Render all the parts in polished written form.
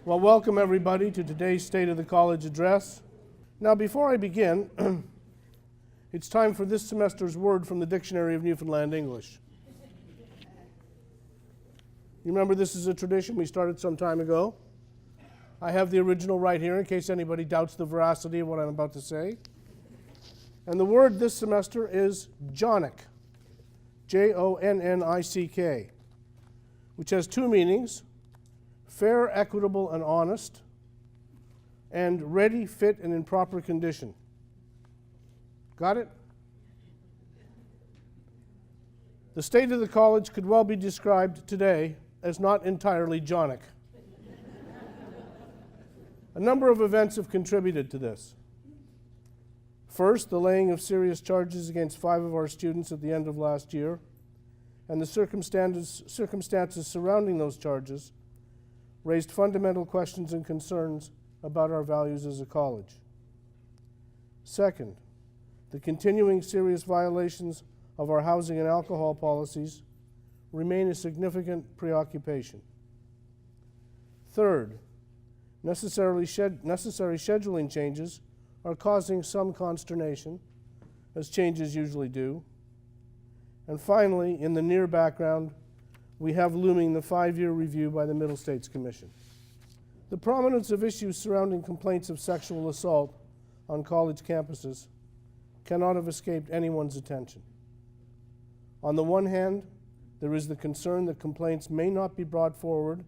Well, welcome everybody to today's State of the College address. Now, before I begin, it's time for this semester's word from the Dictionary of Newfoundland English. You remember this is a tradition we started some time ago. I have the original right here in case anybody doubts the veracity of what I'm about to say. And the word this semester is Jonnick, J-O-N-N-I-C-K, which has two meanings: fair, equitable, and honest, and ready, fit, and in proper condition. Got it? The state of the college could well be described today as not entirely Jonnick. A number of events have contributed to this. First, the laying of serious charges against 5 of our students at the end of last year, and the circumstances surrounding those charges raised fundamental questions and concerns about our values as a college. Second, the continuing serious violations of our housing and alcohol policies remain a significant preoccupation. Third, necessary scheduling changes are causing some consternation, as changes usually do. And finally, in the near background, we have looming the 5-year review by the Middle States Commission. The prominence of issues surrounding complaints of sexual assault on college campuses cannot have escaped anyone's attention. On the one hand, there is the concern that complaints may not be brought forward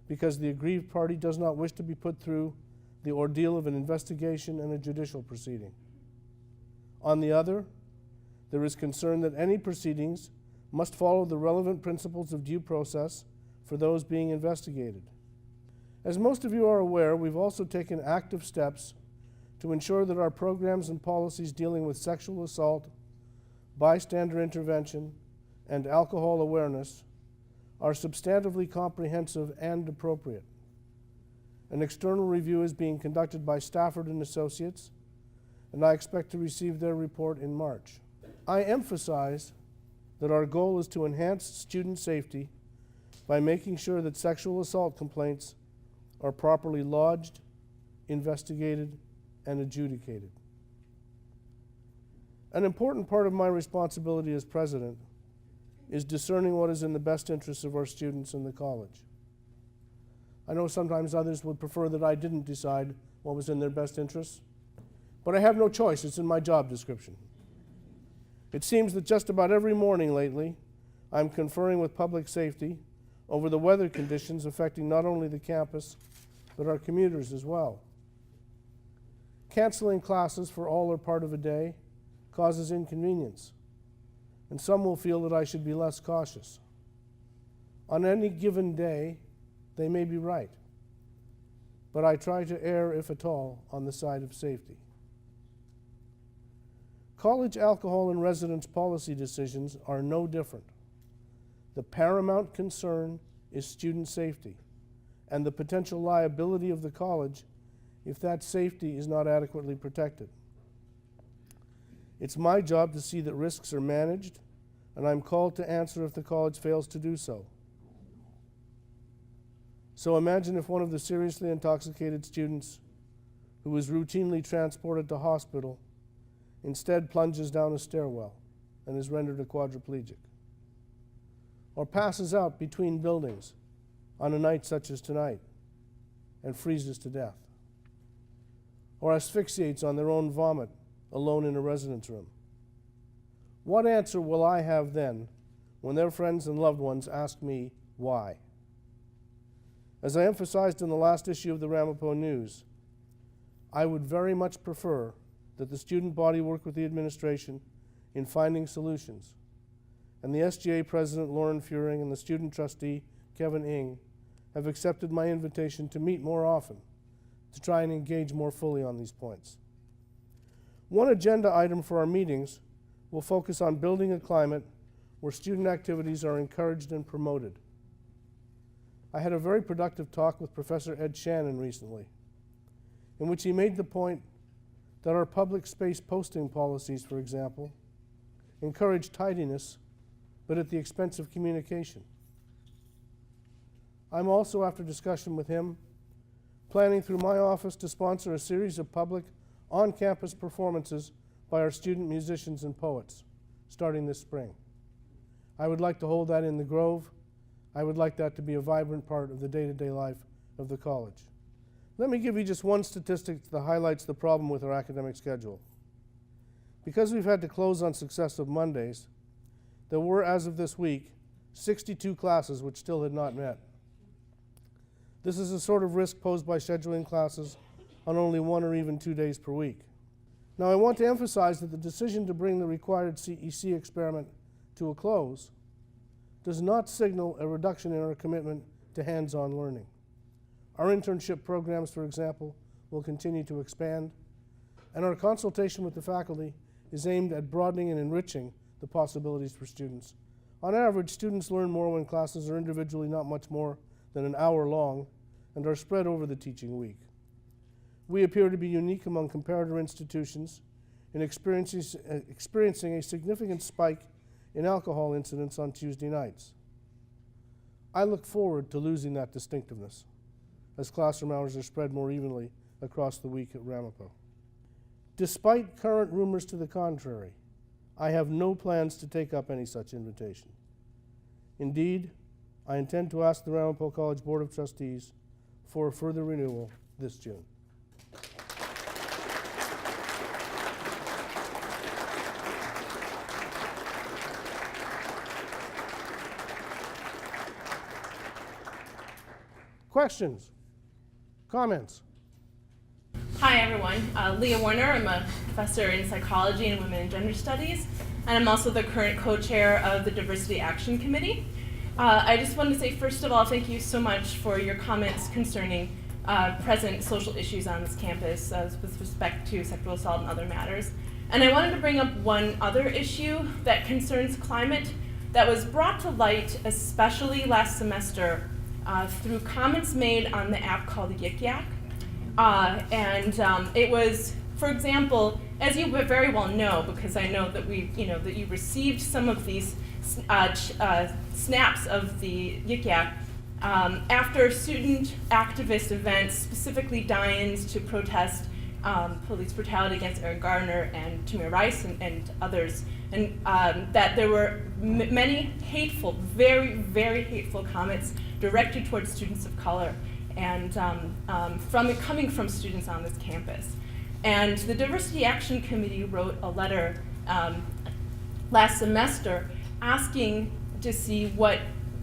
because the aggrieved party does not wish to be put through the ordeal of an investigation and a judicial proceeding. On the other, there is concern that any proceedings must follow the relevant principles of due process for those being investigated. As most of you are aware, we've also taken active steps to ensure that our programs and policies dealing with sexual assault, bystander intervention, and alcohol awareness are substantively comprehensive and appropriate. An external review is being conducted by Stafford and Associates, and I expect to receive their report in March. I emphasize that our goal is to enhance student safety by making sure that sexual assault complaints are properly lodged, investigated, and adjudicated. An important part of my responsibility as president is discerning what is in the best interests of our students and the college. I know sometimes others would prefer that I didn't decide what was in their best interests, but I have no choice. It's in my job description. It seems that just about every morning lately, I'm conferring with public safety over the weather conditions affecting not only the campus, but our commuters as well. Canceling classes for all or part of a day causes inconvenience, and some will feel that I should be less cautious. On any given day, they may be right, but I try to err, if at all, on the side of safety. College alcohol and residence policy decisions are no different. The paramount concern is student safety and the potential liability of the college if that safety is not adequately protected. It's my job to see that risks are managed, and I'm called to answer if the college fails to do so. So imagine if one of the seriously intoxicated students who was routinely transported to hospital instead plunges down a stairwell and is rendered a quadriplegic, or passes out between buildings on a night such as tonight and freezes to death, or asphyxiates on their own vomit alone in a residence room. What answer will I have then when their friends and loved ones ask me why? As I emphasized in the last issue of the Ramapo News, I would very much prefer that the student body work with the administration in finding solutions, and the SGA President Lauren Furing and the student trustee Kevin Ing have accepted my invitation to meet more often to try and engage more fully on these points. One agenda item for our meetings will focus on building a climate where student activities are encouraged and promoted. I had a very productive talk with Professor Ed Shannon recently, in which he made the point that our public space posting policies, for example, encourage tidiness, but at the expense of communication. I'm also, after discussion with him, planning through my office to sponsor a series of public on-campus performances by our student musicians and poets, starting this spring. I would like to hold that in the Grove. I would like that to be a vibrant part of the day-to-day life of the college. Let me give you just one statistic that highlights the problem with our academic schedule. Because we've had to close on successive Mondays, there were, as of this week, 62 classes which still had not met. This is the sort of risk posed by scheduling classes on only 1 or even 2 days per week. Now, I want to emphasize that the decision to bring the required CEC experiment to a close does not signal a reduction in our commitment to hands-on learning. Our internship programs, for example, will continue to expand, and our consultation with the faculty is aimed at broadening and enriching the possibilities for students. On average, students learn more when classes are individually not much more than an hour long and are spread over the teaching week. We appear to be unique among comparator institutions in experiencing a significant spike in alcohol incidents on Tuesday nights. I look forward to losing that distinctiveness as classroom hours are spread more evenly across the week at Ramapo. Despite current rumors to the contrary, I have no plans to take up any such invitation. Indeed, I intend to ask the Ramapo College Board of Trustees for a further renewal this June. Questions? Comments? Hi everyone, Leah Warner. I'm a professor in psychology and women and gender studies, and I'm also the current co-chair of the Diversity Action Committee. I just wanted to say, first of all, thank you so much for your comments concerning present social issues on this campus with respect to sexual assault and other matters. And I wanted to bring up one other issue that concerns climate that was brought to light especially last semester through comments made on the app called Yik Yak. It was, for example, as you very well know, because I know that that you received some of these snaps of the Yik Yak after student activist events, specifically die-ins to protest police brutality against Eric Garner and Tamir Rice and others, and that there were many hateful, very, very hateful comments directed towards students of color and coming from students on this campus. And the Diversity Action Committee wrote a letter last semester asking to see what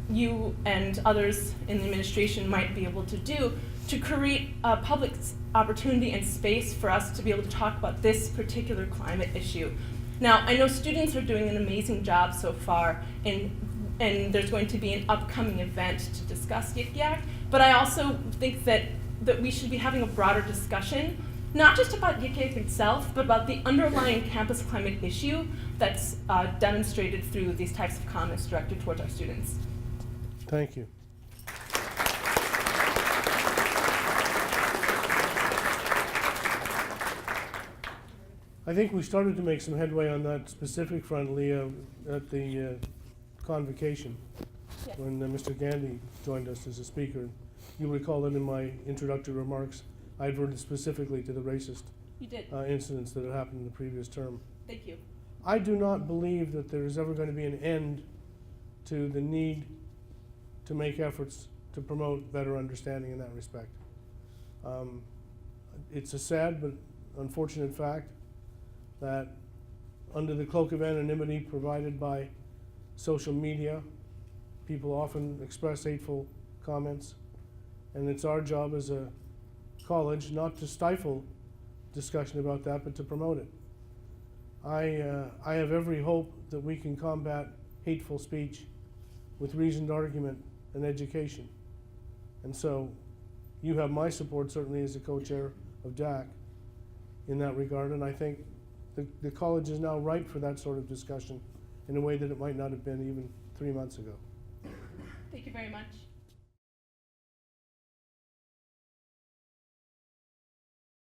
you and others in the administration might be able to do to create a public opportunity and space for us to be able to talk about this particular climate issue. Now, I know students are doing an amazing job so far, and there's going to be an upcoming event to discuss Yik Yak, but I also think that we should be having a broader discussion, not just about Yik Yak itself, but about the underlying campus climate issue that's demonstrated through these types of comments directed towards our students. Thank you. I think we started to make some headway on that specific front, Leah, at the convocation, Yes. when Mr. Gandhi joined us as a speaker. You'll recall that in my introductory remarks, I adverted specifically to the racist You did. incidents that had happened in the previous term. Thank you. I do not believe that there is ever going to be an end to the need to make efforts to promote better understanding in that respect. It's a sad but unfortunate fact that under the cloak of anonymity provided by social media, people often express hateful comments, and it's our job as a college not to stifle discussion about that, but to promote it. I have every hope that we can combat hateful speech with reasoned argument and education. And so you have my support, certainly as a co-chair of DAC in that regard, and I think the college is now ripe for that sort of discussion in a way that it might not have been even 3 months ago. Thank you very much.